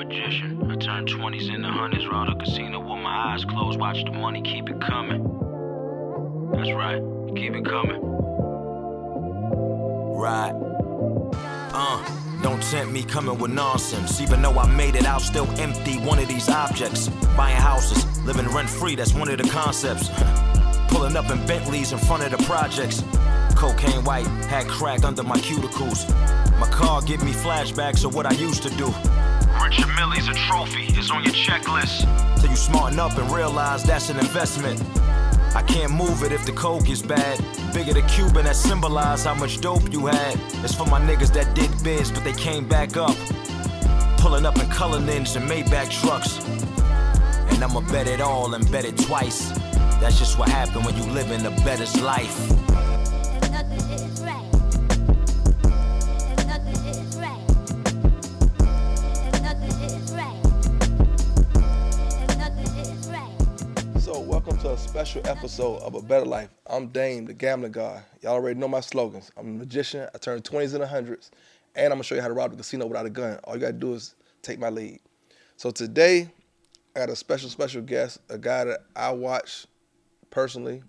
magician. I turn 20s into hundreds, roll the casino with my eyes closed, watch the money keep it coming. That's right, keep it coming. Right. Don't tempt me coming with nonsense. Even though I made it, I'll still empty one of these objects. Buying houses, living rent-free, that's one of the concepts. Pulling up in Bentleys in front of the projects. Cocaine white, had crack under my cuticles. My car give me flashbacks of what I used to do. Richard Millie's a trophy, is on your checklist. Till you smarten up and realize that's an investment. I can't move it if the coke is bad. Bigger the Cuban that symbolize how much dope you had. It's for my niggas that did biz, but they came back up. Pulling up in Cullinans and Maybach trucks. And I'ma bet it all and bet it twice. That's just what happened when you live in the bettor's life. So welcome to a special episode of A Bettor Life. I'm Dame, the gambling guy. Y'all already know my slogans. I'm a magician, I turn 20s into hundreds, and I'm gonna show you how to rob the casino without a gun. All you gotta do is take my lead. So today, I got a special guest, a guy that I watch personally.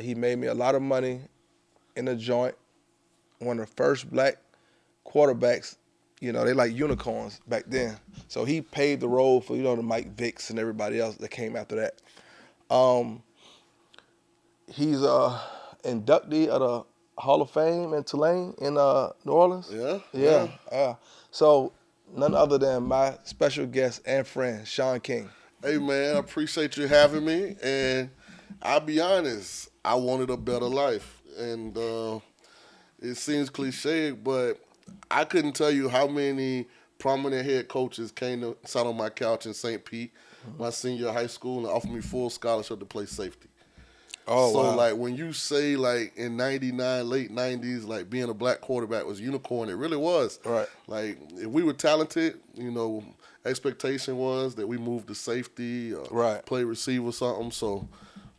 He made me a lot of money in the joint. One of the first black quarterbacks. You know, they like unicorns back then. So he paved the road for, the Mike Vicks and everybody else that came after that. He's a inductee of the Hall of Fame in Tulane in New Orleans. Yeah. So none other than my special guest and friend, Shaun King. Hey, man, I appreciate you having me. And I'll be honest, I wanted a better life. And it seems cliche, but I couldn't tell you how many prominent head coaches came to sat on my couch in St. Pete, my senior high school, and offered me full scholarship to play safety. Oh, so, wow. like, when you say, like, in 99, late 90s, like, being a black quarterback was unicorn, it really was. Right. Like, if we were talented, expectation was that we moved to safety or Right. play receiver or something. So,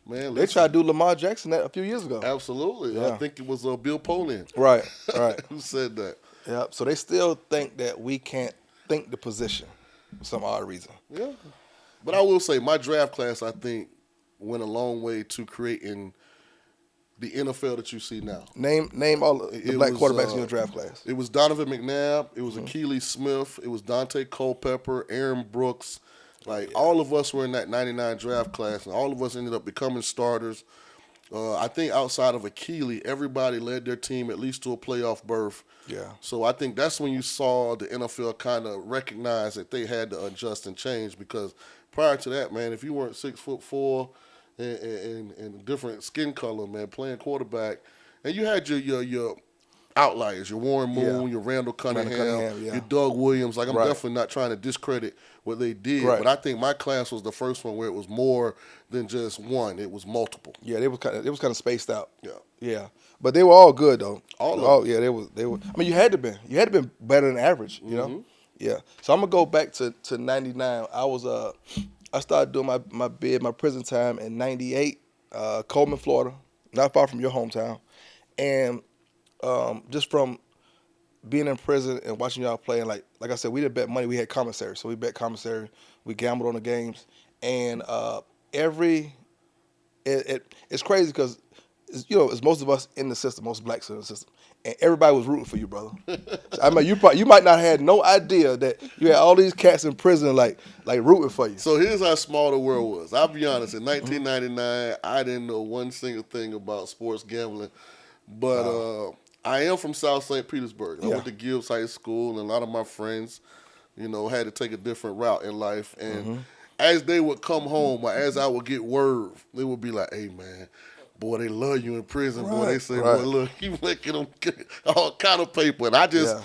man, They tried to do Lamar Jackson that a few years ago. Absolutely. Yeah. I think it was Bill Polian. Right. Who said that. Yeah. So they still think that we can't think the position for some odd reason. Yeah. But I will say my draft class, I think, went a long way to creating the NFL that you see now. Name all the black quarterbacks in your draft class. It was Donovan McNabb. It was Achilles Smith. It was Dante Culpepper, Aaron Brooks. All of us were in that 99 draft class, and all of us ended up becoming starters. I think outside of Achilles, everybody led their team at least to a playoff berth. Yeah. So I think that's when you saw the NFL kind of recognize that they had to adjust and change, because prior to that, man, if you weren't 6'4" and different skin color, man, playing quarterback, and you had your outliers, your Warren Moon, your Randall Cunningham, your Doug Williams. I'm definitely not trying to discredit what they did, but I think my class was the first one where it was more than just one; it was multiple. Yeah, they was kind of spaced out. Yeah. But they were all good though. All of them. Yeah, they were. I mean, you had to be better than average. You know. Yeah. So I'm gonna go back to '99. I started doing my prison time in '98, Coleman, Florida, not far from your hometown, and just from being in prison and watching y'all play, and like I said, we didn't bet money. We had commissary, so we bet commissary. We gambled on the games, and it's crazy because it's most of us in the system, most blacks in the system, and everybody was rooting for you, brother. So, I mean, you might not have had no idea that you had all these cats in prison like rooting for you. So here's how small the world was. I'll be honest. In 1999, I didn't know one single thing about sports gambling, but I am from South St. Petersburg. I went to GOODZ High School, and a lot of my friends, had to take a different route in life. And as they would come home, or as I would get word, they would be like, "Hey, man, boy, they love you in prison. Boy, they say, boy, look, you making them get all kind of paper." And I just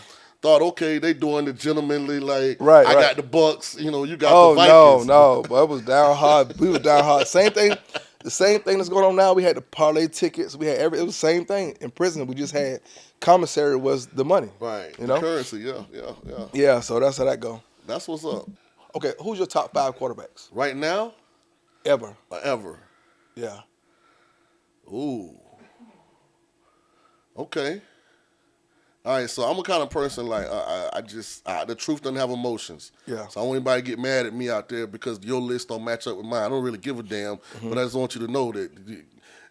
thought, okay, they doing the gentlemanly, I got the Bucks, you got the Vikings. No, but it was down hard. We was down hard. The same thing that's going on now. We had the parlay tickets. We had it was the same thing in prison. We just had commissary was the money. Right. The currency, yeah. Yeah, so that's how that go. That's what's up. Okay, who's your top 5 quarterbacks? Right now? Ever. Ever. Yeah. Ooh. Okay. All right, so I'm a kind of person like the truth doesn't have emotions. Yeah. So I don't want anybody to get mad at me out there because your list don't match up with mine. I don't really give a damn, but I just want you to know that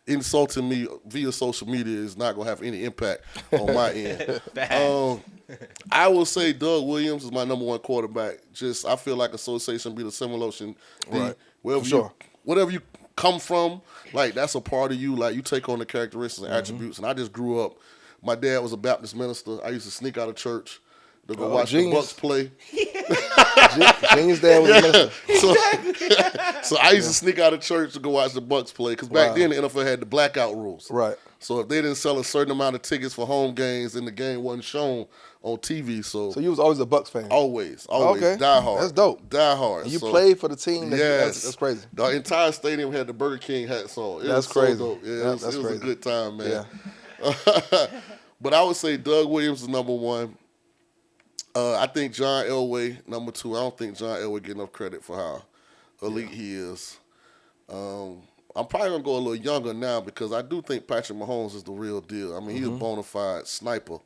insulting me via social media is not gonna have any impact on my end. I will say Doug Williams is my number one quarterback. Just I feel like association be the similar lotion. Right. Wherever For sure. whatever you come from, like that's a part of you. Like you take on the characteristics and attributes. And I just grew up. My dad was a Baptist minister. I used to sneak out of church to go watch the Bucks play. Genius dad was a minister. So I used to sneak out of church to go watch the Bucks play because back then the NFL had the blackout rules. Right. So if they didn't sell a certain amount of tickets for home games, then the game wasn't shown on TV. So you was always a Bucks fan. Always, Okay. die hard. That's dope. Die hard. And you played for the team. That's crazy. The entire stadium had the Burger King hats on. That's crazy. So dope. Yeah, That's it was crazy. a good time, man. Yeah. But I would say Doug Williams is number one. I think John Elway, number two. I don't think John Elway get enough credit for how elite he is. I'm probably going to go a little younger now because I do think Patrick Mahomes is the real deal. I mean, he's a bona fide sniper.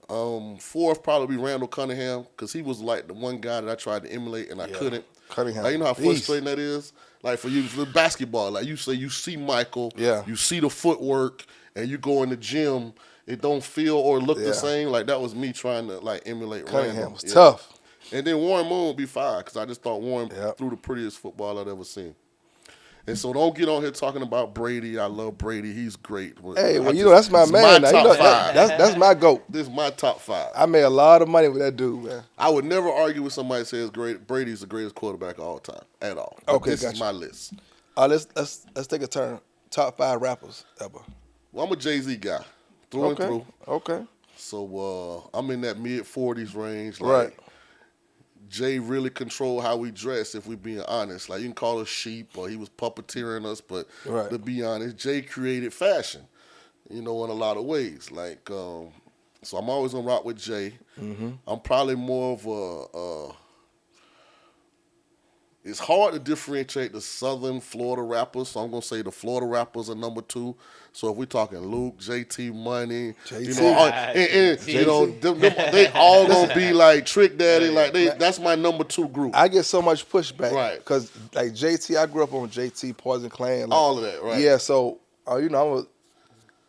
Fourth probably be Randall Cunningham because he was like the one guy that I tried to emulate and I couldn't. Cunningham. Like, you know how frustrating that is? Like for you, with basketball, like you say, you see Michael, you see the footwork, and you go in the gym, it don't feel or look the same. Like that was me trying to like emulate Cunningham. Randall. Was tough. And then Warren Moon would be fine because I just thought Warren threw the prettiest football I'd ever seen. And so don't get on here talking about Brady. I love Brady. He's great. Hey, well, that's my man. My top five. That's my GOAT. This is my top five. I made a lot of money with that dude, man. I would never argue with somebody that says Brady's the greatest quarterback of all time at all. But Okay, this is my list. Let's take a turn. Top 5 rappers ever. Well, I'm a Jay-Z guy, through and through. Okay. So I'm in that mid-40s range. Like, Right. Jay really controlled how we dress, if we're being honest. Like, you can call us sheep or he was puppeteering us, but to be honest, Jay created fashion, in a lot of ways. Like, so I'm always going to rock with Jay. I'm probably more of it's hard to differentiate the Southern Florida rappers, so I'm going to say the Florida rappers are number 2. So if we're talking Luke, JT Money, they all going to be like Trick Daddy. Like that's my number 2 group. I get so much pushback. Right. Because like JT, I grew up on JT, Poison Clan. Like, all of that, right. Yeah, so, I'm a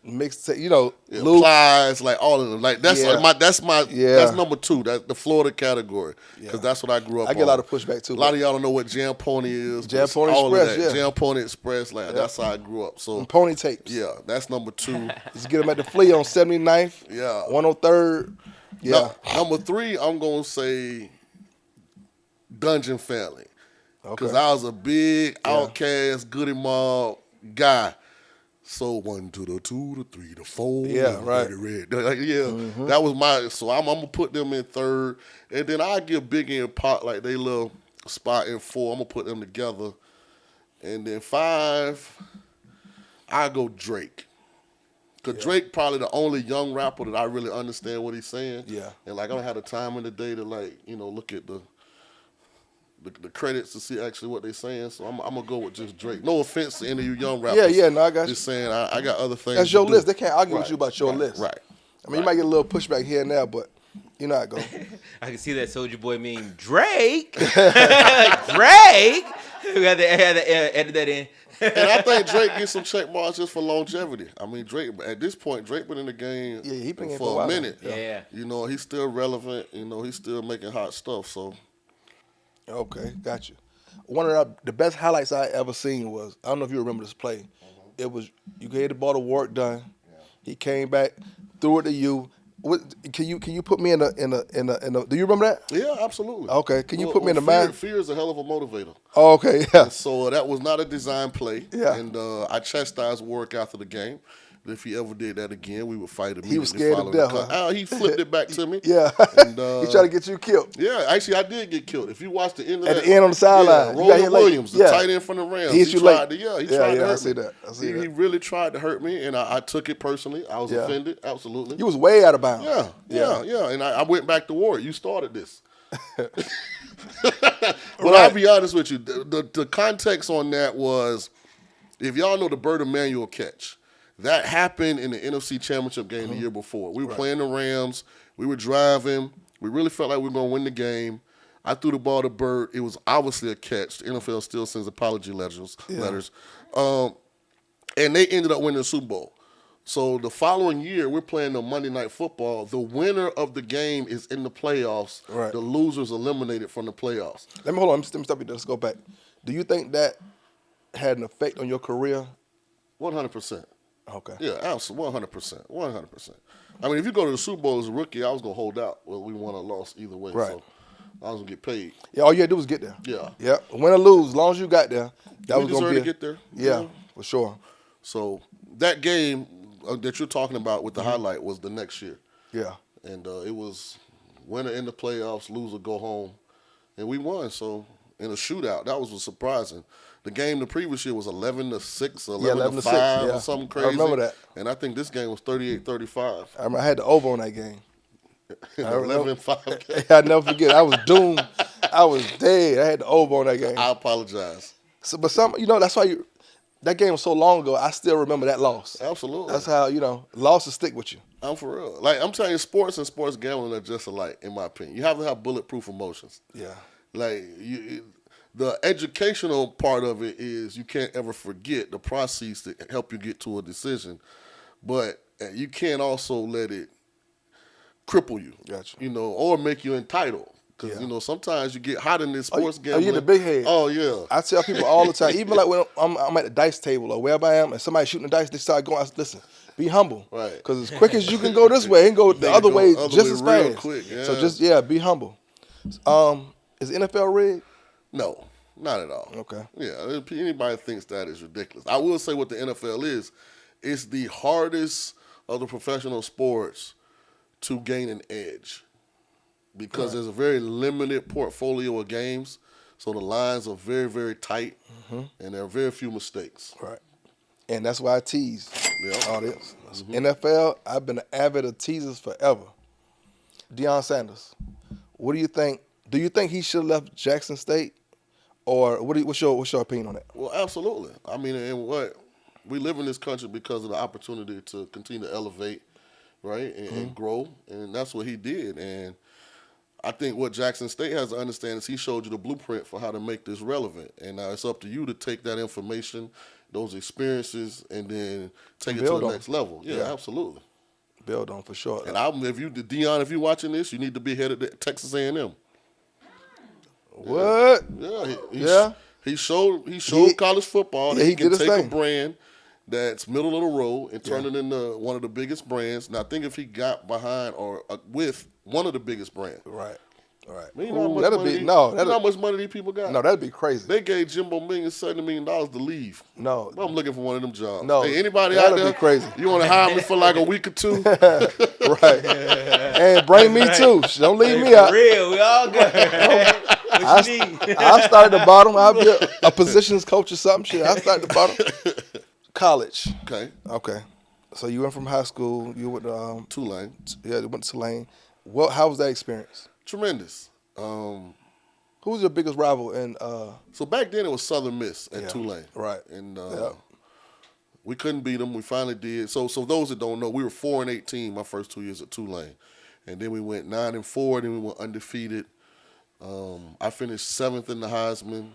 mixed, Luke. Plies, like all of them. Like that's that's number 2. That's the Florida category because that's what I grew up on. I get a lot of pushback too. A lot of y'all don't know what Jam Pony is. Jam Pony Express, Jam Pony Express, like that's how I grew up. So and Pony tapes. Yeah, that's number 2. Just get them at the flea on 79th. Yeah. 103rd. Yeah. Number 3, I'm gonna say Dungeon Family because Okay. I was a big Outkast, Goody Mob guy. So 1 to the 2 to 3 to 4. Yeah, right. That was my. So I'm gonna put them in 3rd, and then I give Biggie and Pac like they little spot in 4. I'm gonna put them together, and then 5, I go Drake. Cause Drake probably the only young rapper that I really understand what he's saying. Yeah. And like I don't have the time in the day to like look at the credits to see actually what they're saying, so I'm gonna go with just Drake. No offense to any of you young rappers. Yeah, no, I got you. Just saying, I got other things. That's your to list. do. They can't argue with you about your list. Right. I mean, you might get a little pushback here and there, but you're not going. I can see that Soulja Boy meme. Drake. Drake. We had to edit that in. And I think Drake gets some check marks just for longevity. I mean, Drake at this point, Drake been in the game he been in for a minute. Yeah. He's still relevant. He's still making hot stuff. So. Okay, got you. One of the best highlights I ever seen was, I don't know if you remember this play. It was, you gave the ball the work done. He came back, threw it to you. Can you put me in a do you remember that? Yeah, absolutely. Okay, can you put me in the mind? Fear is a hell of a motivator. Oh, okay, yeah. So that was not a design play. Yeah. And I chastised Warwick after the game. If he ever did that again, we would fight immediately. He was scared to death. He flipped it back to me. Yeah. And, he tried to get you killed. Yeah, actually, I did get killed. If you watch the end of At that. the end on the sideline. Roland Williams, the tight end from the Rams. He tried to late. he tried to hurt I see me. that. He really tried to hurt me, and I took it personally. I was offended, absolutely. You was way out of bounds. Yeah. And I went back to war. You started this. But I'll be honest with you. The context on that was, if y'all know the Bird Emanuel catch, That happened in the NFC Championship game the year before. We were playing the Rams. We were driving. We really felt like we were going to win the game. I threw the ball to Burt. It was obviously a catch. The NFL still sends apology letters. And they ended up winning the Super Bowl. So the following year, we're playing the Monday Night Football. The winner of the game is in the playoffs. Right. The loser's eliminated from the playoffs. Let me stop you. Let's go back. Do you think that had an effect on your career? 100%. Okay. Yeah, absolutely, 100%. 100%. I mean, if you go to the Super Bowl as a rookie, I was going to hold out. Well, we won or lost either way. Right. So I was going to get paid. Yeah, all you had to do was get there. Yeah. Yeah. Win or lose, as long as you got there, that We was going deserved to to get there. Yeah, for sure. So that game that you're talking about with the highlight was the next year. Yeah. And it was winner in the playoffs, loser go home. And we won. So in a shootout, that was surprising. The game the previous year was 11-6, 11-5 or something crazy. I remember that. And I think this game was 38-35. I remember I had the over on that game. 11-5 game. I'll never forget. I was doomed. I was dead. I had the over on that game. I apologize. So, but that's why that game was so long ago. I still remember that loss. Absolutely. That's how losses stick with you. I'm for real. Like I'm telling you, sports and sports gambling are just alike, in my opinion. You have to have bulletproof emotions. Yeah. Like the educational part of it is you can't ever forget the process to help you get to a decision, but you can't also let it cripple you. Gotcha. Or make you entitled. Because, sometimes you get hot in this sports gambling. You get the big head. Oh, yeah. I tell people all the time, even like when I'm at the dice table or wherever I am, and somebody shooting the dice, they start going, listen, be humble. Right. Because as quick as you can go this way, and go the other way just as real fast. quick, yeah. So just, be humble. Is NFL rigged? No, not at all. Okay. Yeah, if anybody thinks that is ridiculous. I will say what the NFL is. It's the hardest of the professional sports to gain an edge because there's a very limited portfolio of games, so the lines are very, very tight, and there are very few mistakes. Right. And that's why I tease Yep. audience. NFL, I've been an avid of teasers forever. Deion Sanders, what do you think? Do you think he should have left Jackson State? Or what's your opinion on that? Well, absolutely. I mean, we live in this country because of the opportunity to continue to elevate, right, and grow, and that's what he did. And I think what Jackson State has to understand is he showed you the blueprint for how to make this relevant, and now it's up to you to take that information, those experiences, and then take it to the next level. Yeah, absolutely. Build on for sure. And Deion, if you're watching this, you need to be headed to Texas A&M. What? Yeah. He showed college football that he can take a brand that's middle of the road and turn it into one of the biggest brands. Now, I think if he got behind or with one of the biggest brands. Right. You know how much money these people got? No, that'd be crazy. They gave Jimbo $70 million to leave. No. I'm looking for one of them jobs. No. Hey, anybody out there? That'd be crazy. You want to hire me for like a week or two? Right. And bring me too. Don't leave me out. For real, we all good. What you need? I'll start at the bottom. I'll be a positions coach or something. Shit, I'll start at the bottom. College. Okay. So you went from high school. You went to Tulane. Yeah, you went to Tulane. How was that experience? Tremendous. Who was your biggest rival in? So back then it was Southern Miss at Tulane. Right. And we couldn't beat them. We finally did. So those that don't know, we were 4-18 my first 2 years at Tulane, and then we went 9-4. Then we went undefeated. I finished 7th in the Heisman.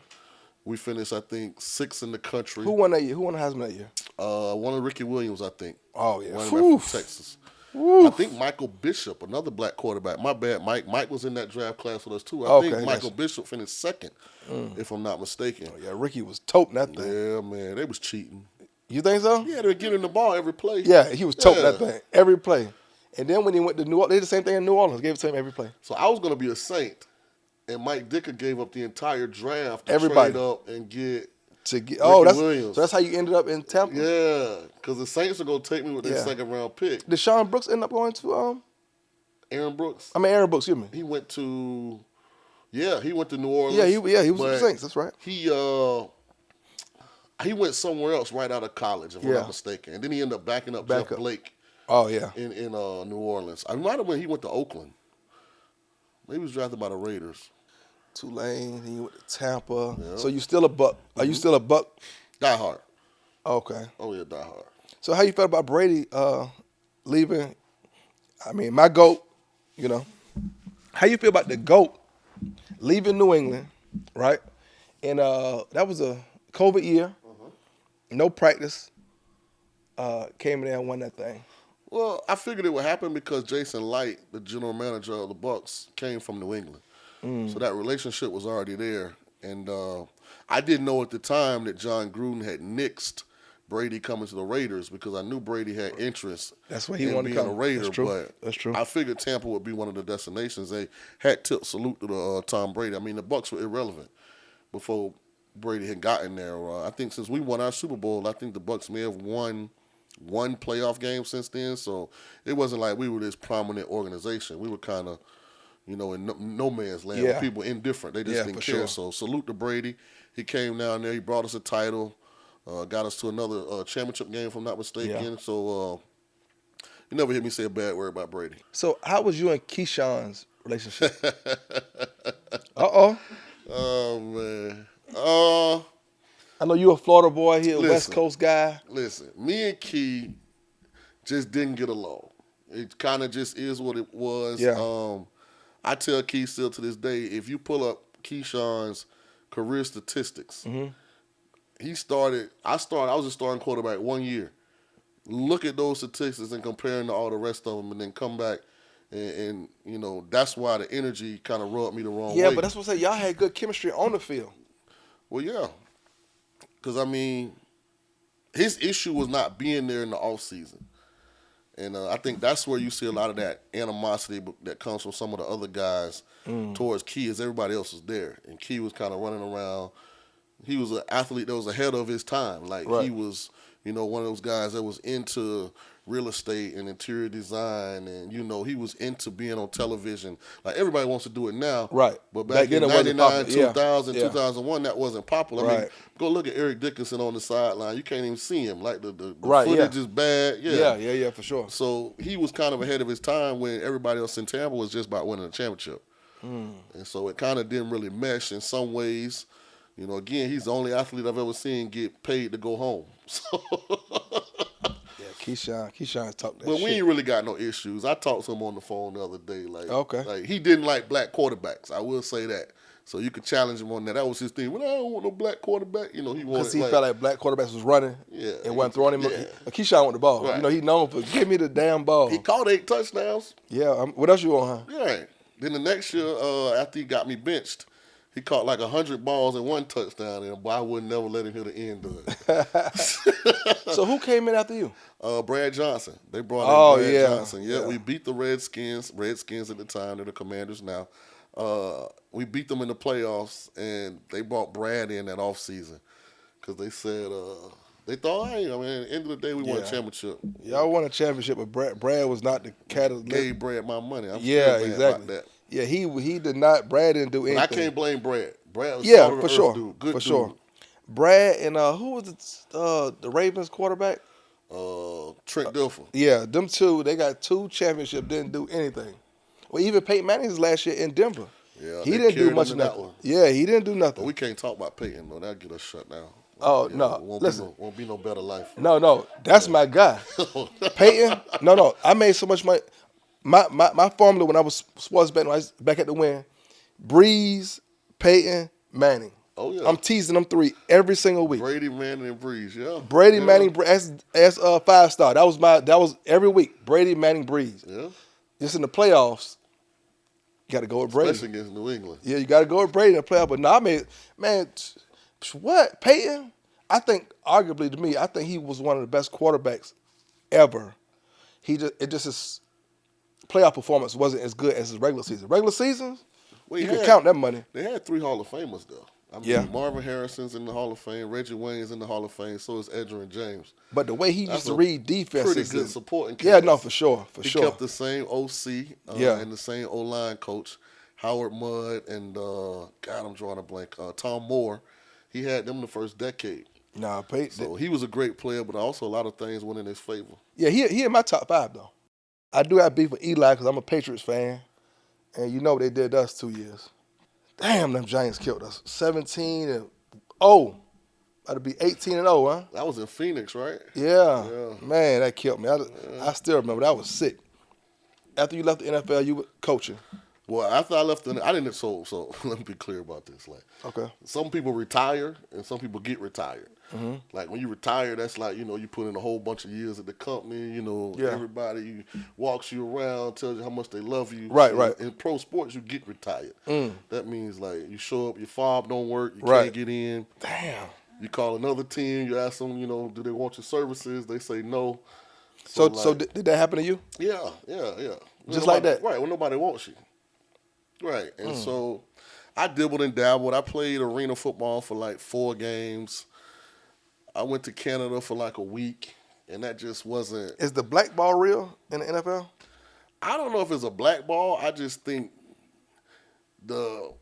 We finished, I think, 6th in the country. Who won that year? Who won the Heisman that year? One of Ricky Williams, I think. Oh yeah. Running back from Texas. I think Michael Bishop, another black quarterback. My bad, Mike. Mike was in that draft class with us too. I think Michael Bishop finished 2nd, if I'm not mistaken. Oh, yeah, Ricky was toting that thing. Yeah, man, they was cheating. You think so? Yeah, they were getting the ball every play. Yeah, he was toting that thing every play. And then when he went to New Orleans, they did the same thing in New Orleans. Gave it to him every play. So I was going to be a Saint, and Mike Dicker gave up the entire draft to Everybody. trade up and get Williams. So that's how you ended up in Tampa? Yeah, because the Saints are going to take me with their 2nd-round pick. Did Shaun Brooks end up going to Aaron Brooks? Aaron Brooks, excuse me. He went to New Orleans. Yeah, he was with the Saints, that's right. He went somewhere else right out of college, if I'm not mistaken. And then he ended up backing up Jeff Blake. Oh, yeah. In New Orleans. I might have when he went to Oakland. Maybe he was drafted by the Raiders. Tulane, he went to Tampa. Yeah. So you still a Buck. Are you still a Buck? Die hard. Okay. Oh, yeah, die hard. So how you felt about Brady leaving? I mean, my GOAT, you know. How you feel about the GOAT leaving New England, right? And that was a COVID year. No practice. Came in there and won that thing. Well, I figured it would happen because Jason Light, the general manager of the Bucs, came from New England. So that relationship was already there. And I didn't know at the time that John Gruden had nixed Brady coming to the Raiders because I knew Brady had interest That's what he in wanted to being come. a Raider. That's true. But That's true. I figured Tampa would be one of the destinations. They had tipped salute to Tom Brady. I mean, the Bucs were irrelevant before Brady had gotten there. I think since we won our Super Bowl, I think the Bucs may have won one playoff game since then. So it wasn't like we were this prominent organization. We were kind of, in no man's land. Yeah. People indifferent. They just didn't for care. sure. So salute to Brady. He came down there. He brought us a title. Got us to another championship game, if I'm not mistaken. Yeah. So you never hear me say a bad word about Brady. So how was you and Keyshawn's relationship? Uh-oh. Oh, man. I know you a Florida boy, he a Listen. West Coast guy. Listen, me and Key just didn't get along. It kind of just is what it was. Yeah. I tell Key still to this day, if you pull up Keyshawn's career statistics, I was a starting quarterback 1 year. Look at those statistics and compare them to all the rest of them and then come back and that's why the energy kind of rubbed me the wrong way. Yeah, but that's what I say. Y'all had good chemistry on the field. Well, yeah. Because, I mean, his issue was not being there in the offseason. And I think that's where you see a lot of that animosity that comes from some of the other guys towards Key, as everybody else was there. And Key was kind of running around. He was an athlete that was ahead of his time. Like, he was, one of those guys that was into real estate and interior design. And, he was into being on television. Like, everybody wants to do it now. Right. But back in then it wasn't 99, popular. 2000, Yeah. 2001, that wasn't popular. I mean, Right. go look at Eric Dickerson on the sideline. You can't even see him. Like, the Right, footage is bad. Yeah, for sure. So he was kind of ahead of his time when everybody else in Tampa was just about winning a championship. And so it kind of didn't really mesh in some ways. Again, he's the only athlete I've ever seen get paid to go home. So, Yeah, Keyshawn talked that but shit. we ain't really got no issues. I talked to him on the phone the other day. Okay. Like he didn't like black quarterbacks. I will say that. So you could challenge him on that. That was his thing. Well, I don't want no black quarterback. He wanted Because he felt like black quarterbacks was running and wasn't throwing him. Yeah. Keyshawn with the ball. Right. He known for give me the damn ball. He caught 8 touchdowns. Yeah. What else you want, huh? Yeah. Then the next year, after he got me benched, he caught like 100 balls and 1 touchdown, and I would never let him hit the end of it. So who came in after you? Brad Johnson. They brought in Brad Johnson. Yeah, Yeah. we beat the Redskins. Redskins at the time, they're the Commanders now. We beat them in the playoffs, and they brought Brad in that offseason because they said they thought, hey, I mean, at the end of the day, we won a championship. Y'all won a championship, but Brad was not the catalyst. Gave Brad my money. I'm Yeah, still mad exactly. about that. Yeah, he did not. Brad didn't do anything. But I can't blame Brad. Brad was Yeah, salt of for the sure. earth dude. Good For dude. sure. Brad and who was the Ravens quarterback? Trent Dilfer. Yeah, them two. They got 2 championships. Didn't do anything. Well, even Peyton Manning's last year in Denver. Yeah, He they didn't do carried much him in that nothing. one. Yeah, he didn't do But nothing. we can't talk about Peyton, though. That'll get us shut down. Oh, Yeah, no. Won't Listen. be no better life. No, that's my guy. Peyton. No. I made so much money. My formula when I was sports betting, when I was back at the Win, Breeze, Peyton, Manning. Oh, yeah. I'm teasing them 3 every single week. Brady, Manning, and Breeze, yeah. Brady, yeah. Manning, as 5-star. That was every week. Brady, Manning, Breeze. Yeah. Just in the playoffs, you got to go with Brady. Especially against New England. Yeah, you got to go with Brady in the playoffs. But no, I mean, man, what? Peyton? I think, arguably to me, I think he was one of the best quarterbacks ever. His playoff performance wasn't as good as his regular season. Regular seasons, Well, you can count that money. They had 3 Hall of Famers, though. I mean, Yeah. Marvin Harrison's in the Hall of Fame. Reggie Wayne's in the Hall of Fame. So is Edgerrin James. But the way he That's used to a read defenses. Pretty good supporting cast. Yeah, no, for sure. He Sure. kept the same OC and the same O-line coach, Howard Mudd, and, God, I'm drawing a blank, Tom Moore. He had them the first decade. Nah, Peyton. So he was a great player, but also a lot of things went in his favor. Yeah, he in my top 5, though. I do have beef with Eli because I'm a Patriots fan. And you know what they did to us 2 years. Damn, them Giants killed us. 17-0. I'd be 18-0, huh? That was in Phoenix, right? Yeah. Yeah. Man, that killed me. I still remember. That was sick. After you left the NFL, you were coaching. Well, after I left, I didn't. So let me be clear about this. Like, Okay. some people retire and some people get retired. Mm-hmm. Like when you retire, that's like, you put in a whole bunch of years at the company. Yeah. Everybody walks you around, tells you how much they love you. Right, right. In pro sports, you get retired. Mm. That means like you show up, your fob don't work, you Right. can't get in. Damn. You call another team, you ask them, do they want your services? They say no. So like, did that happen to you? yeah. Just When like nobody- that? Right, when nobody wants you. Right, and so I dibbled and dabbled. I played arena football for like 4 games. I went to Canada for like a week, and that just wasn't. Is the black ball real in the NFL? I don't know if it's a black ball. I just think the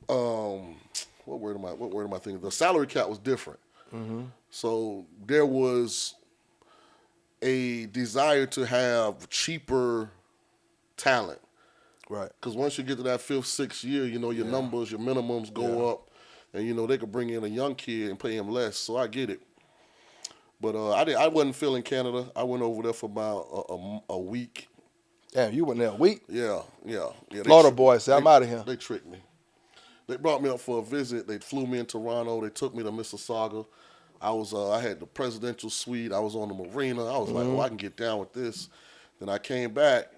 what word am I thinking? The salary cap was different. Mm-hmm. So there was a desire to have cheaper talent. Right. Because once you get to that 5th, 6th year, your numbers, your minimums go up. And, they could bring in a young kid and pay him less. So I get it. But I wasn't feeling Canada. I went over there for about a week. Damn, you went there a week? Yeah. Florida boys said, I'm out of here. They tricked me. They brought me up for a visit. They flew me in Toronto. They took me to Mississauga. I had the presidential suite. I was on the marina. I was like, I can get down with this. Then I came back.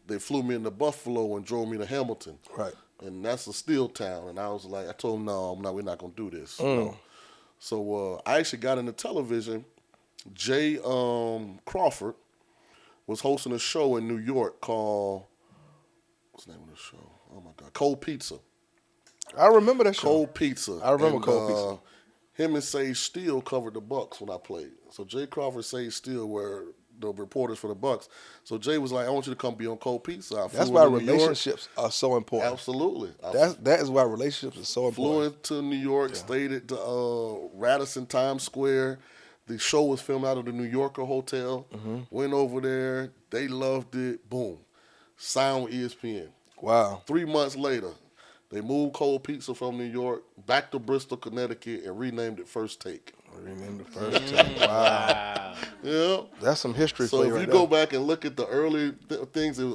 They flew me into Buffalo and drove me to Hamilton. Right. And that's a steel town. And I was like, I told them, no, we're not going to do this. No. So I actually got into television. Jay Crawford was hosting a show in New York called, what's the name of the show? Oh, my God. Cold Pizza. I remember that show. Cold Pizza. I remember Cold Pizza. Him and Sage Steele covered the Bucks when I played. So Jay Crawford, Sage Steele were the reporters for the Bucks. So Jay was like, I want you to come be on Cold Pizza. That's why relationships are so important. Absolutely. That is why relationships are so important. Flew into New York, stayed at the Radisson Times Square. The show was filmed out of the New Yorker Hotel. Went over there. They loved it. Boom. Signed with ESPN. Wow. 3 months later, they moved Cold Pizza from New York back to Bristol, Connecticut, and renamed it First Take. Renamed it First Take. Wow. Yeah. That's some history So for if you you right go there. back and look at the early things, it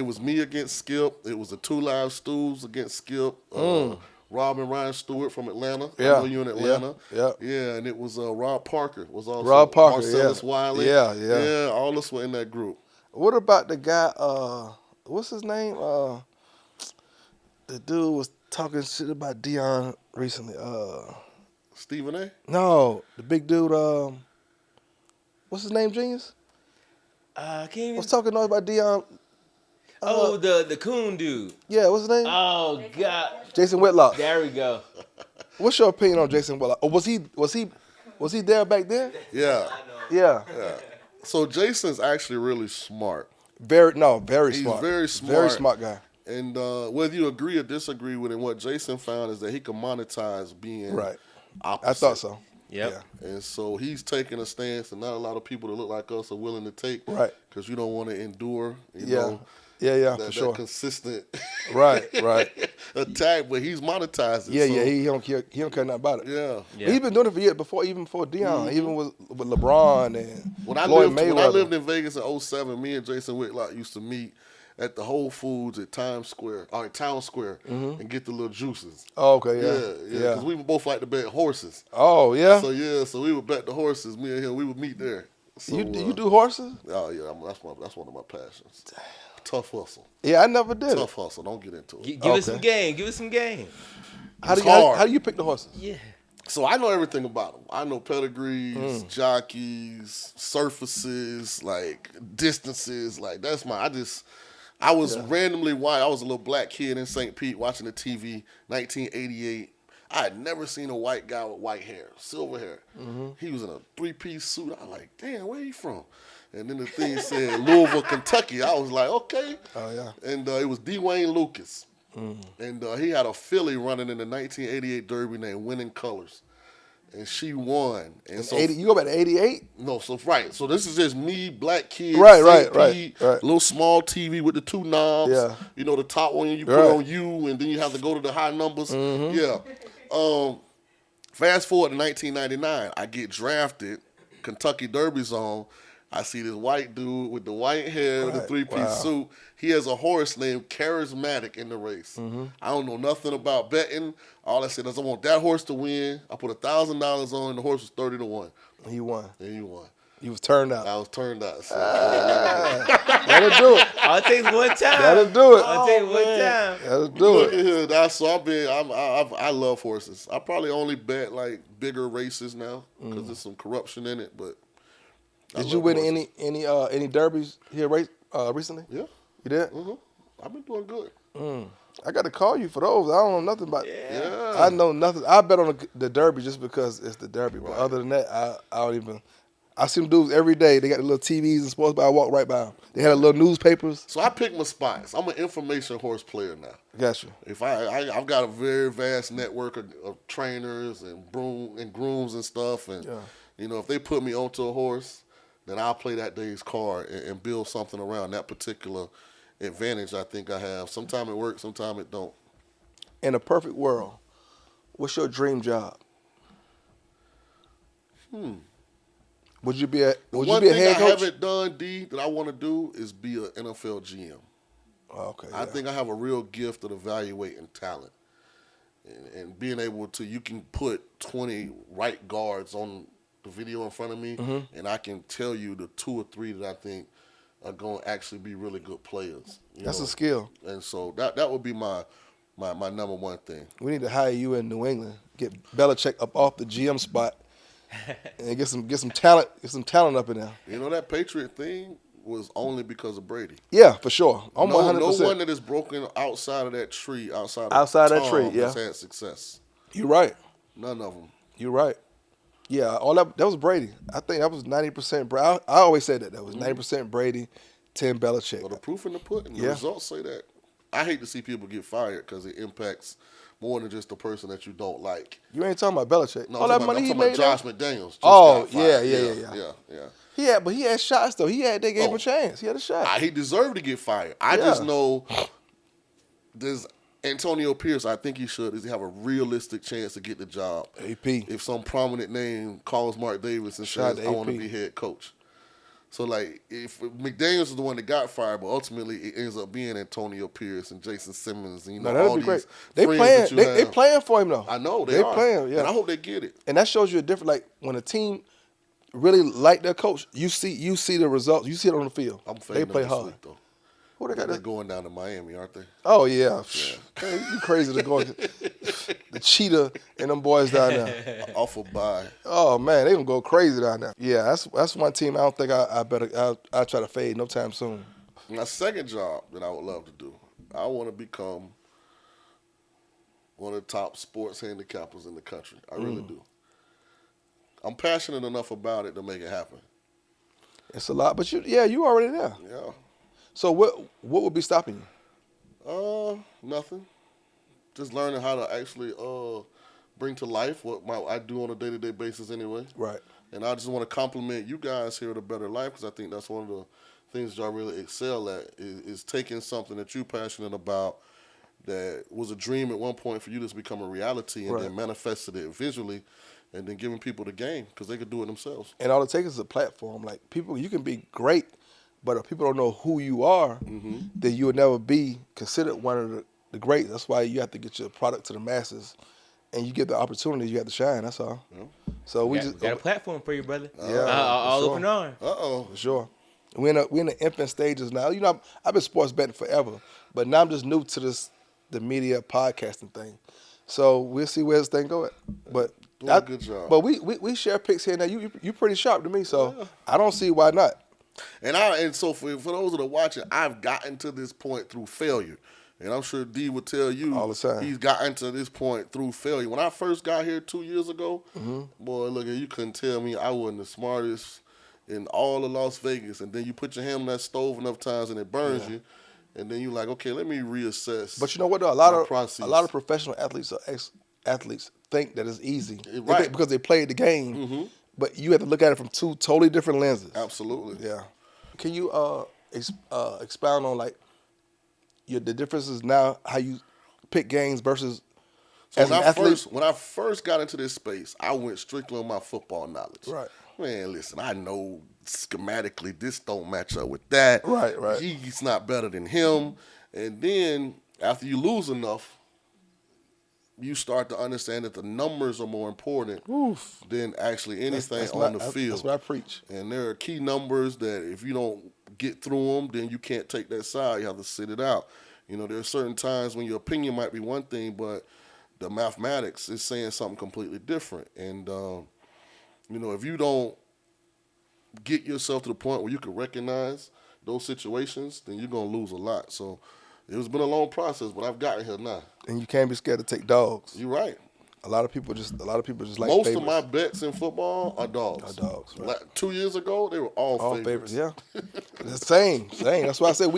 was me against Skip. It was the 2 Live Stools against Skip. Rob and Ryan Stewart from Atlanta. Yeah. I know you in Atlanta. Yeah. And it was Rob Parker was also Rob Parker, Marcellus Wiley. Yeah. Yeah, all of us were in that group. What about the guy, what's his name? The dude was talking shit about Deion recently. Stephen A? No, the big dude, what's his name, Genius? I can't even. Was talking noise about Deion. The coon dude. Yeah, what's his name? Oh God. Jason Whitlock. There we go. What's your opinion on Jason Whitlock? Or was he there back then? Yeah. Yeah. So Jason's actually really smart. Very He's smart. very smart. Very smart guy. And whether you agree or disagree with him, what Jason found is that he can monetize being Right. opposite. I thought so. Yep. Yeah. And so he's taking a stance that not a lot of people that look like us are willing to take. Right. Because you don't want to endure, Yeah, that, for sure. that consistent Right. attack. But he's monetized it. Yeah, so, he don't care. He don't care nothing about it. Yeah. Yeah. He's been doing it for years even before Deion, even with LeBron and When I Floyd lived Mayweather. in Vegas in 2007, me and Jason Whitlock used to meet at the Whole Foods at Town Square, and get the little juices. Oh, okay, Yeah. Because we would both like to bet horses. Oh, yeah. So we would bet the horses. Me and him, we would meet there. So, you do horses? Oh yeah, that's one of my passions. Tough hustle. Yeah, I never did. Tough hustle. Don't get into it. Give us some game. Give us some game. How do hard. you pick the horses? Yeah. So I know everything about them. I know pedigrees, jockeys, surfaces, like distances. Like that's I was randomly white. I was a little black kid in St. Pete watching the TV, 1988. I had never seen a white guy with white hair, silver hair. He was in a 3-piece suit. I was like, damn, where you from? And then the thing said Louisville, Kentucky. I was like, okay. Oh, yeah. And it was Dwayne Lucas. And he had a filly running in the 1988 Derby named Winning Colors. And she won. And so You go back to 88? no, so right. So this is just me, black kid, Right. little small TV with the 2 knobs. Yeah. You know, the top one you put Right. on you, and then you have to go to the high numbers. Yeah. Fast forward to 1999, I get drafted, Kentucky Derby's on. I see this white dude with the white hair, the three-piece suit. He has a horse named Charismatic in the race. I don't know nothing about betting. All I said is I want that horse to win. I put $1,000 on, and the horse was 30-1. And he won. And he won. You was turned out. I was turned out. So That'll do it. All it takes one time. That'll do it. All it takes one time. That'll do Look it. at here. I love horses. I probably only bet like bigger races now because there's some corruption in it. But Did you win any derbies here recently? Yeah. You did? I've been doing good. I got to call you for those. I don't know nothing about. Yeah. I know nothing. I bet on the derby just because it's the derby. But other than that, I don't even. I see them dudes every day. They got the little TVs and sports, but I walk right by them. They had a little newspapers. So I pick my spots. I'm an information horse player now. Got you. If I've got a very vast network of trainers and grooms and stuff, and you know, if they put me onto a horse, then I'll play that day's card and build something around that particular advantage I think I have. Sometimes it works, sometimes it don't. In a perfect world, what's your dream job? Would you be a head coach? One thing I haven't done, D, that I want to do is be an NFL GM. Okay. I think I have a real gift of evaluating talent and being able to. You can put 20 right guards on the video in front of me, and I can tell you the 2 or 3 that I think are going to actually be really good players. That's a skill. And so that would be my number one thing. We need to hire you in New England. Get Belichick up off the GM spot, and get some talent up in there. You know, that Patriot thing was only because of Brady. Yeah, for sure. I'm 100%. No one that is broken outside of that tree, outside of that tree, has had success. You're right. None of them. You're right. Yeah, all that was Brady. I think that was 90% Brady. I always said that was 90% Brady, 10 Belichick. Well, the proof in the pudding. The results say that. I hate to see people get fired because it impacts more than just the person that you don't like. You ain't talking about Belichick. No, all that money he made. Josh McDaniels. Yeah. But he had shots though. They gave him a chance. He had a shot. He deserved to get fired. I just know there's Antonio Pierce. I think he should have a realistic chance to get the job. AP. If some prominent name calls Mark Davis and says, "I want to be head coach." So, like, if McDaniels is the one that got fired, but ultimately it ends up being Antonio Pierce and Jason Simmons. And, all these great. They playing for him, though. I know, they are. Playing, yeah. And I hope they get it. And that shows you a different, like, when a team really like their coach, you see the results. You see it on the field. They play hard. Week, though. Who they got? They're going down to Miami, aren't they? Oh, yeah. Man, you crazy to go. The cheetah and them boys down there. Off of bye. Oh, man, they going to go crazy down there. Yeah, that's one team I don't think I try to fade no time soon. My second job that I would love to do, I want to become one of the top sports handicappers in the country. I really do. I'm passionate enough about it to make it happen. It's a lot, but you already there. Yeah. So what would be stopping you? Nothing. Just learning how to actually bring to life what I do on a day-to-day basis anyway. Right. And I just want to compliment you guys here at A Bettor Life because I think that's one of the things y'all really excel at is taking something that you're passionate about that was a dream at one point for you to become a reality and then manifested it visually and then giving people the game because they could do it themselves. And all it takes is a platform. Like, people, you can be great, but if people don't know who you are, then you will never be considered one of the greats. That's why you have to get your product to the masses, and you get the opportunity. You have to shine. That's all. Yeah. So we just got a platform for you, brother. All open arms. For sure. We're in the infant stages now. You know, I've been sports betting forever, but now I'm just new to the media podcasting thing. So we'll see where this thing goes. But doing a good job. But we share picks here now. You pretty sharp to me, so I don't see why not. And so for those that are watching, I've gotten to this point through failure. And I'm sure D would tell you all the time. He's gotten to this point through failure. When I first got here 2 years ago, boy, look, you couldn't tell me I wasn't the smartest in all of Las Vegas. And then you put your hand on that stove enough times and it burns you. And then you're like, okay, let me reassess. But you know what, though? A lot of professional athletes or ex-athletes think that it's easy. Right. Because they played the game. But you have to look at it from 2 totally different lenses. Absolutely. Yeah. Can you expound on, like, the differences now, how you pick games versus So As an athlete, when I first got into this space, I went strictly on my football knowledge. Right. Man, listen, I know schematically this don't match up with that. Right. He's not better than him. And then after you lose enough, you start to understand that the numbers are more important than actually anything on the field. That's what I preach. And there are key numbers that if you don't get through them, then you can't take that side. You have to sit it out. You know, there are certain times when your opinion might be one thing, but the mathematics is saying something completely different. And, you know, if you don't get yourself to the point where you can recognize those situations, then you're going to lose a lot. So it's been a long process, but I've gotten here now. And you can't be scared to take dogs. You're right. A lot of people just like Most favorites. of my bets in football are dogs. Right. Like 2 years ago, they were all favorites. Yeah. The same. That's why I said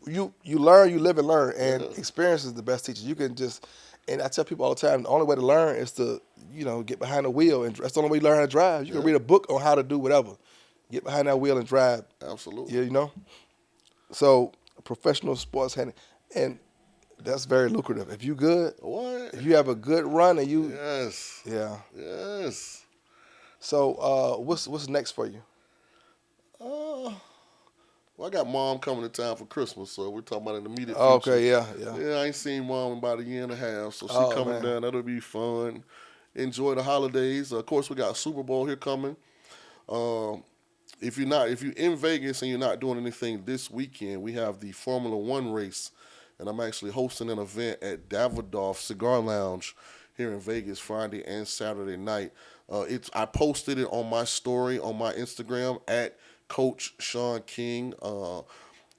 you learn, you live and learn, and experience is the best teacher. You can just, and I tell people all the time, the only way to learn is to, you know, get behind the wheel, and that's the only way you learn how to drive. You can read a book on how to do whatever. Get behind that wheel and drive. Absolutely. Yeah, you know. So professional sports handling, and that's very lucrative. If you good, if you have a good run and you, Yes. So what's next for you? Well, I got mom coming to town for Christmas, so we're talking about in the immediate future. Okay, yeah. Yeah, I ain't seen mom in about a year and a half, so she coming man. down. That'll be fun. Enjoy the holidays. Of course, we got Super Bowl here coming. If you're in Vegas and you're not doing anything this weekend, we have the Formula One race, and I'm actually hosting an event at Davidoff Cigar Lounge here in Vegas Friday and Saturday night. I posted it on my story on my Instagram at Coach Shaun King.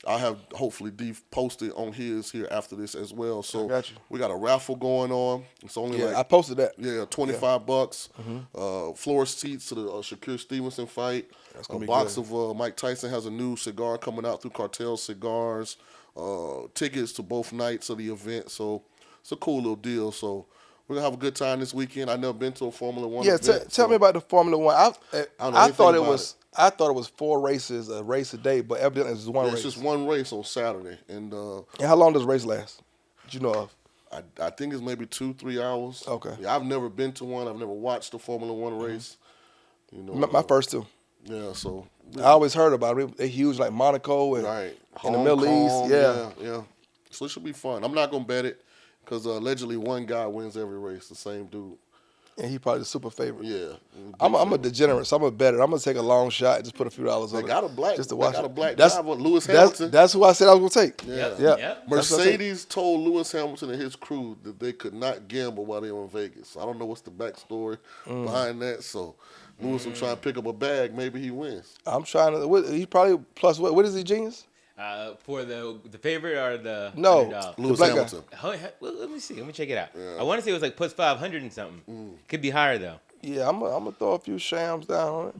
I have hopefully posted on his here after this as well. So got you. we got a raffle going on. It's only I posted that. $25. Floor seats to the Shakur Stevenson fight. That's gonna A be box good. of Mike Tyson has a new cigar coming out through Cartel Cigars. Tickets to both nights of the event. So it's a cool little deal. So we're gonna have a good time this weekend. I've never been to a Formula One event. Tell me about the Formula One. I don't know I anything thought it about was. I thought it was 4 races, a race a day, but evidently it's one race. It's just one race on Saturday, and And how long does the race last? Did you know of? I think it's maybe 2-3 hours. Okay. Yeah, I've never been to one. I've never watched a Formula One race. You know, My first two. Yeah, so I always heard about it. They're huge, like Monaco and right in the Middle East. Yeah. So it should be fun. I'm not gonna bet it because allegedly one guy wins every race, the same dude. And he probably the super favorite. Yeah, I'm a degenerate, so I'm a bettor. I'm gonna take a long shot and just put a few dollars on They it. got a black, just to they watch got it. a black That's- driver, Lewis That's Hamilton. who I said I was gonna take. Yeah. Yep. Mercedes told Lewis Hamilton and his crew that they could not gamble while they were in Vegas. I don't know what's the backstory behind that. So Lewis will try and pick up a bag. Maybe he wins. I'm trying to. He probably plus what? What is he, genius? For the favorite or the No. underdog? Lewis black guy. Hamilton. Well, let me see. Let me check it out. I want to say it was like plus 500 and something. Could be higher though. Yeah, I'm gonna throw a few shams down on it.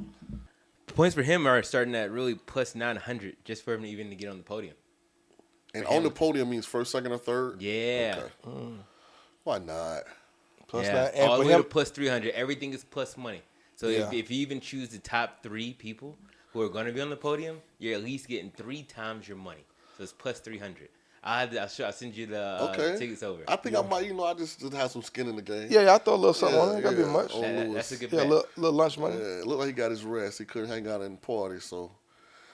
Points for him are starting at really plus 900 just for him to even get on the podium. And on the podium means first, second, or third? Yeah. Okay. Why not? Plus Yeah. that, and All for the way to him, plus 300. Everything is plus money. So Yeah. if you even choose the top 3 people who are going to be on the podium, you're at least getting 3 times your money. So it's plus 300. I'll send you the tickets over. I think I might, I just have some skin in the game. yeah, I throw a little something on it. Ain't gotta be much. Oh, That's a good Yeah, a bet. little lunch money. Yeah, it looked like he got his rest. He couldn't hang out and party, so.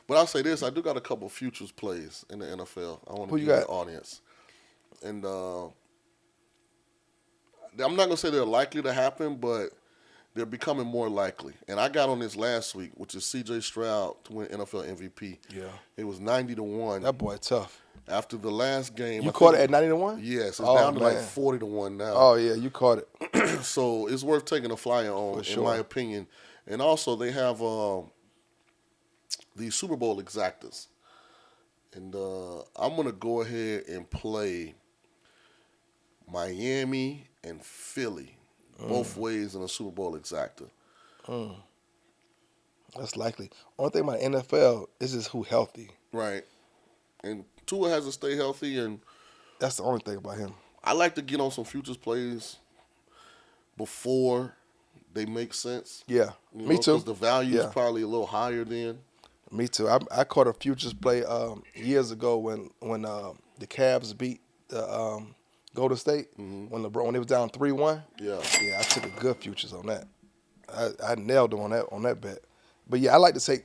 But I'll say this, I do got a couple of futures plays in the NFL. I want to Who give you the got? audience. And I'm not going to say they're likely to happen, but they're becoming more likely. And I got on this last week, which is C.J. Stroud to win NFL MVP. Yeah. It was 90-1. That boy tough. After the last game. You I caught think- it at 90-1? Yes, it's Oh, down to like man. 40-1 now. Oh yeah, you caught it. So it's worth taking a flyer on, For sure. in my opinion. And also they have the Super Bowl exactas. And I'm going to go ahead and play Miami and Philly both ways in a Super Bowl exacta. That's likely. Only thing about NFL is just who healthy. Right. And Tua has to stay healthy, and That's the only thing about him. I like to get on some futures plays before they make sense. Yeah, You me know, too. 'cause the value Yeah. is probably a little higher then. Me too. I caught a futures play years ago when the Cavs beat the Golden State, when they was down 3-1. Yeah. Yeah, I took a good futures on that. I nailed them on that bet. But yeah, I like to take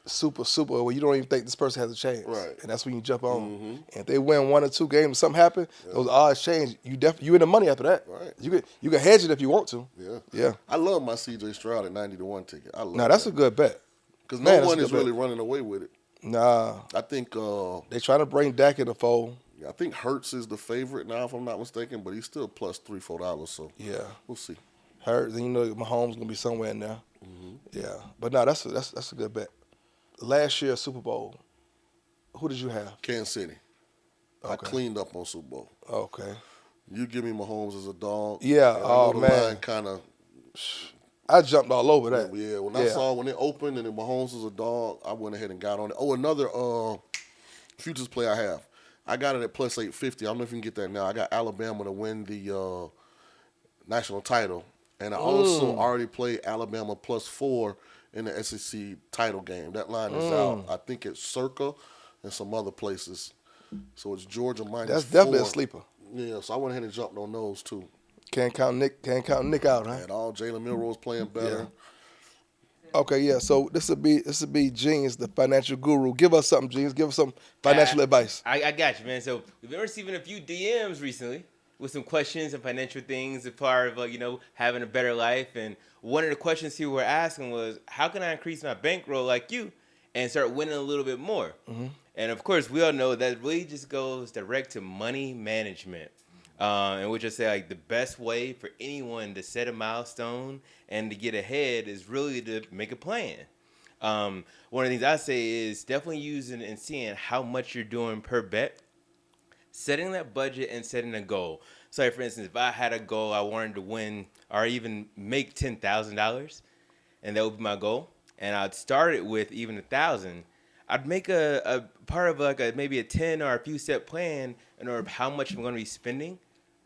super where you don't even think this person has a chance. Right. And that's when you jump on. And if they win 1 or 2 games, something happen, those odds change. You in the money after that. Right. You can hedge it if you want to. Yeah. Yeah. I love my CJ Stroud at 90-1 ticket. I love Now that's a good bet. Because no one is really running away with it. Nah. I think they trying to bring Dak in the fold. Yeah, I think Hurts is the favorite now, if I'm not mistaken, but he's still plus $3-4. So yeah, we'll see. Hurts, and Mahomes gonna be somewhere in there. Yeah, but no, that's a good bet. Last year Super Bowl, who did you have? Kansas City. Okay. I cleaned up on Super Bowl. Okay. You give me Mahomes as a dog. Yeah. Oh man. Kind of. I jumped all over that. Yeah. When it opened and Mahomes was a dog, I went ahead and got on it. Oh, another futures play I have. I got it at plus 850. I don't know if you can get that now. I got Alabama to win the national title. And I also already played Alabama plus 4 in the SEC title game. That line is out. I think it's Circa and some other places. So it's Georgia minus 4. That's definitely a sleeper. Yeah, so I went ahead and jumped on those too. Can't count Nick out, huh? And all Jalen Milroe's playing better. Yeah. Okay, yeah. So this would be Genius, the financial guru. Give us something, Genius. Give us some financial advice. I got you, man. So we've been receiving a few DMs recently with some questions and financial things as part of having a better life. And one of the questions people were asking was, how can I increase my bankroll like you and start winning a little bit more? And of course, we all know that really just goes direct to money management. And we just say the best way for anyone to set a milestone and to get ahead is really to make a plan. One of the things I say is definitely using and seeing how much you're doing per bet, setting that budget and setting a goal. So for instance, if I had a goal, I wanted to win or even make $10,000, and that would be my goal, and I'd start it with even 1,000. I'd make a part of maybe a 10 or a few step plan in order of how much I'm going to be spending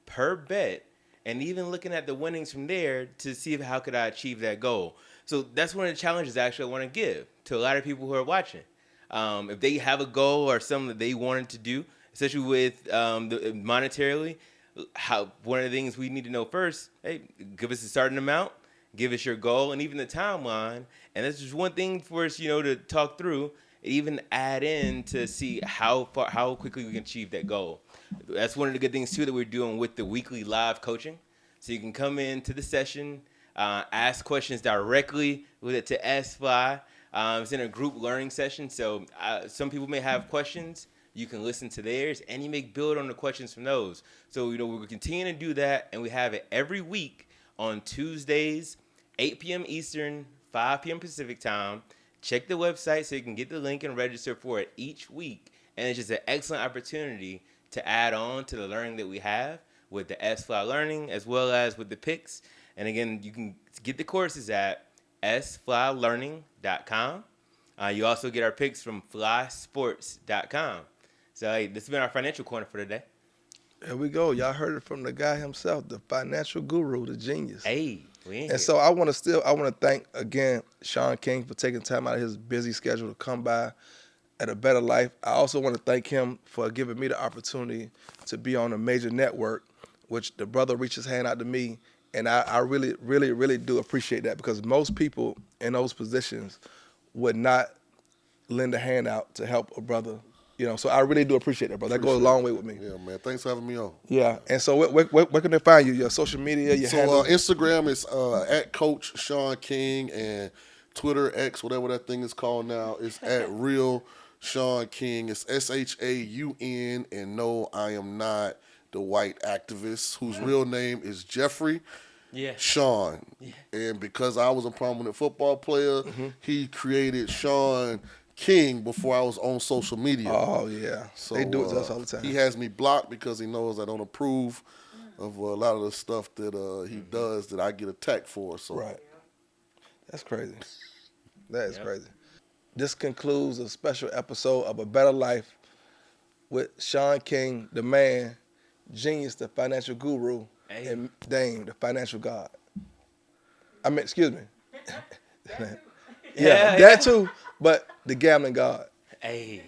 per bet, and even looking at the winnings from there to see how could I achieve that goal. So that's one of the challenges actually I want to give to a lot of people who are watching. If they have a goal or something that they wanted to do, especially with monetarily, one of the things we need to know first, hey, give us a starting amount, give us your goal, and even the timeline. And that's just one thing for us, to talk through, and even add in to see how quickly we can achieve that goal. That's one of the good things too that we're doing with the weekly live coaching. So you can come into the session, ask questions directly to S-Fly. It's in a group learning session, so some people may have questions. You can listen to theirs, and you may build on the questions from those. So we're continuing to do that, and we have it every week on Tuesdays, 8 p.m. Eastern, 5 p.m. Pacific time. Check the website so you can get the link and register for it each week. And it's just an excellent opportunity to add on to the learning that we have with the S-Fly Learning as well as with the picks. And again, you can get the courses at sflylearning.com. You also get our picks from flysports.com. So hey, this has been our financial corner for today. There we go. Y'all heard it from the guy himself, the financial guru, the genius. Hey, so I want to thank again Shaun King for taking time out of his busy schedule to come by at A Bettor Life. I also want to thank him for giving me the opportunity to be on a major network, which the brother reached his hand out to me, and I really, really, really do appreciate that, because most people in those positions would not lend a hand out to help a brother. So I really do appreciate that, bro. That goes a long way with me. Yeah, man. Thanks for having me on. Yeah. And so where can they find you? Your social media, your handle? Instagram is at Coach Shaun King, and Twitter, X, whatever that thing is called now, is at Real Shaun King. It's SHAUN, and no, I am not the white activist whose real name is Jeffrey Shaun. Yeah. And because I was a prominent football player, he created Shaun King before I was on social media. Oh, yeah. So, they do it to us all the time. He has me blocked because he knows I don't approve of a lot of the stuff that he does that I get attacked for. So. Right. That's crazy. That is crazy. This concludes a special episode of A Bettor Life with Shaun King, the man, Genius, the financial guru, and Dame, the financial god. Excuse me. That too, but the gambling god. Hey.